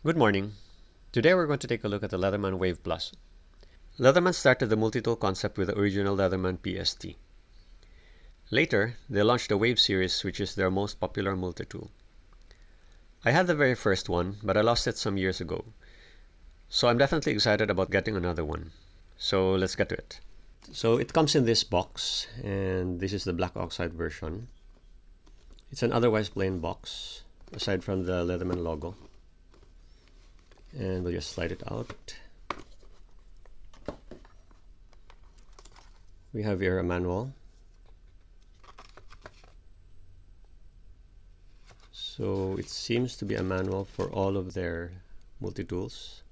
Good morning. Today we're going to take a look at the Leatherman Wave Plus. Leatherman started the multi-tool concept with the original Leatherman PST. Later, they launched the Wave series, which is their most popular multi-tool. I had the very first one, but I lost it some years ago. So I'm definitely excited about getting another one. So let's get to it. So it comes in this box, and this is the black oxide version. It's an otherwise plain box, aside from the Leatherman logo. And we'll just slide it out. We have here a manual. So it seems to be a manual for all of their multi-tools.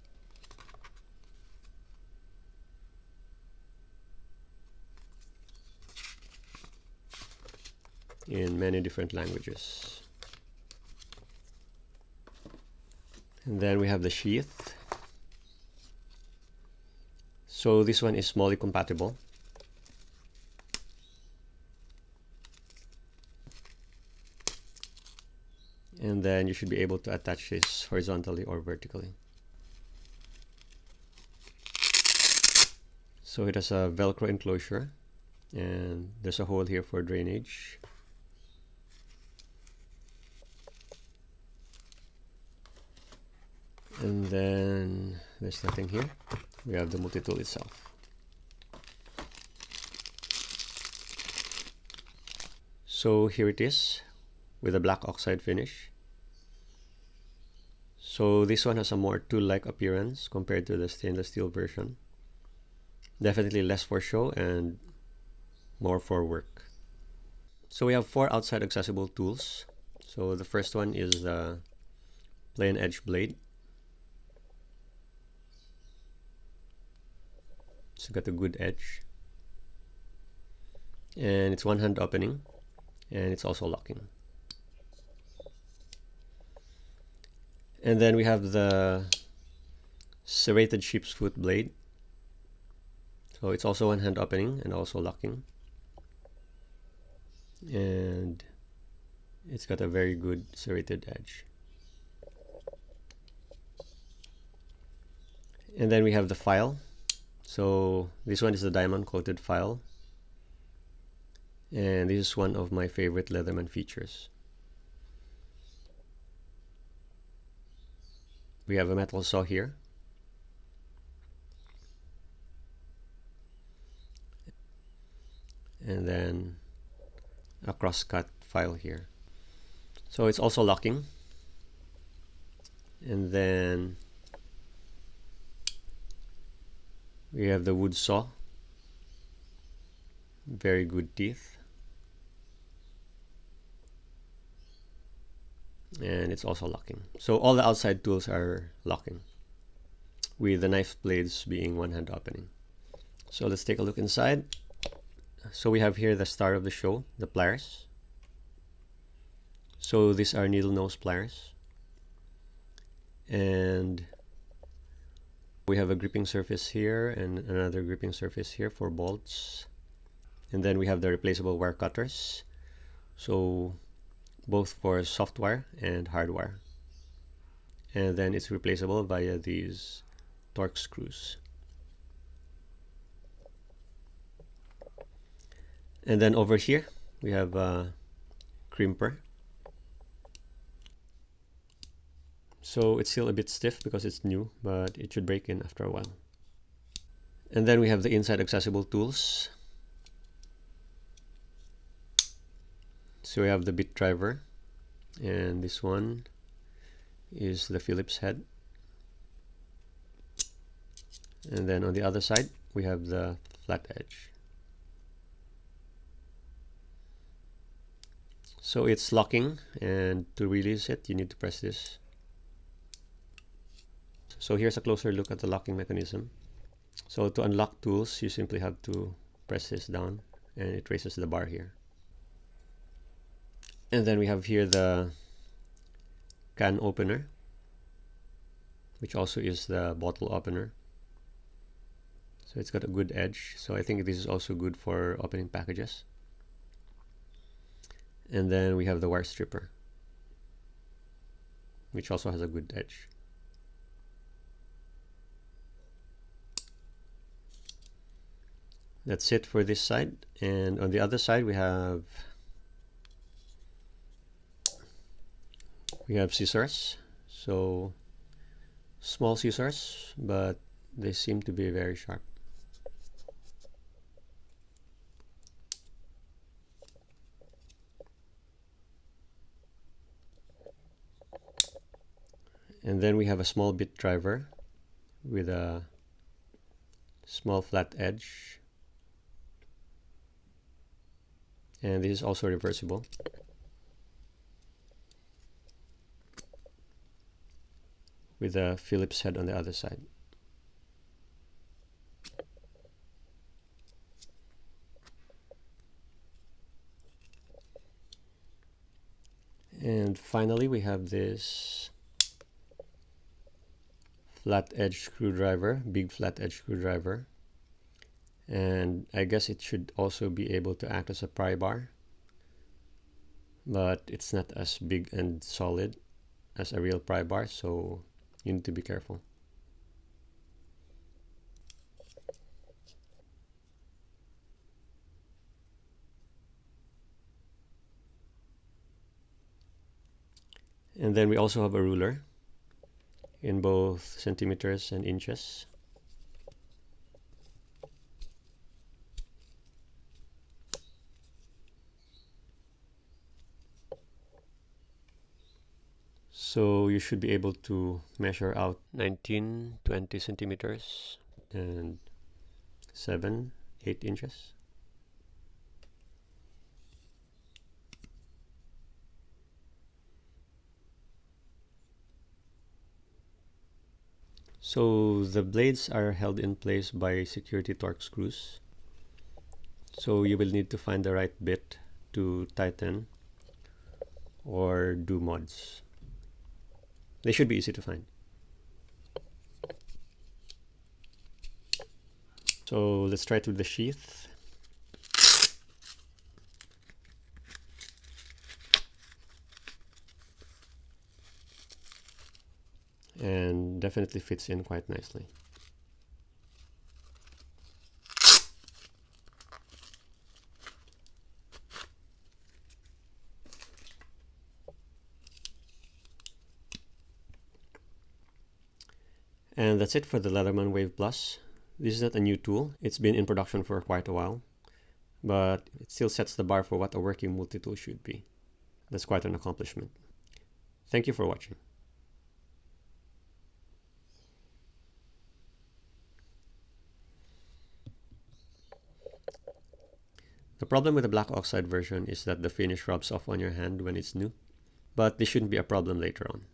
In many different languages. And then we have the sheath. So this one is MOLLE compatible. And then you should be able to attach this horizontally or vertically. So it has a Velcro enclosure, and there's a hole here for drainage. And then there's nothing here. We have the multi-tool itself. So here it is with a black oxide finish. So this one has a more tool-like appearance compared to the stainless steel version. Definitely less for show and more for work. So we have 4 outside accessible tools. So the first one is the plain edge blade. It's got a good edge. And it's one-hand opening, and it's also locking. And then we have the serrated sheep's foot blade. So it's also one-hand opening and also locking. And it's got a very good serrated edge. And then we have the file. So this one is the diamond coated file. And this is one of my favorite Leatherman features. We have a metal saw here. And then a cross-cut file here. So it's also locking. And then we have the wood saw. Very good teeth. And it's also locking. So all the outside tools are locking, with the knife blades being one-hand opening. So let's take a look inside. So we have here the star of the show, the pliers. So these are needle nose pliers. And we have a gripping surface here and another gripping surface here for bolts. And then we have the replaceable wire cutters. So both for soft wire and hard wire. And then it's replaceable via these torque screws. And then over here we have a crimper. So it's still a bit stiff because it's new, but it should break in after a while. And then we have the inside accessible tools. So we have the bit driver, and this one is the Phillips head. And then on the other side we have the flat edge. So it's locking, and to release it you need to press this. So here's a closer look at the locking mechanism. So to unlock tools you simply have to press this down and it raises the bar here. And then we have here the can opener, which also is the bottle opener. So it's got a good edge. So I think this is also good for opening packages. And then we have the wire stripper, which also has a good edge. That's it for this side. And on the other side we have scissors. So small scissors, but they seem to be very sharp. And then we have a small bit driver with a small flat edge. And this is also reversible. With a Phillips head on the other side. And finally we have this flat edge screwdriver, big flat edge screwdriver. And I guess it should also be able to act as a pry bar, but it's not as big and solid as a real pry bar, so you need to be careful. And then we also have a ruler in both centimeters and inches. So you should be able to measure out 19, 20 centimeters and 7, 8 inches. So the blades are held in place by security torque screws. So you will need to find the right bit to tighten or do mods. They should be easy to find. So let's try it with the sheath. And definitely fits in quite nicely. And that's it for the Leatherman Wave Plus. This is not a new tool. It's been in production for quite a while, but it still sets the bar for what a working multi-tool should be. That's quite an accomplishment. Thank you for watching. The problem with the black oxide version is that the finish rubs off on your hand when it's new, but this shouldn't be a problem later on.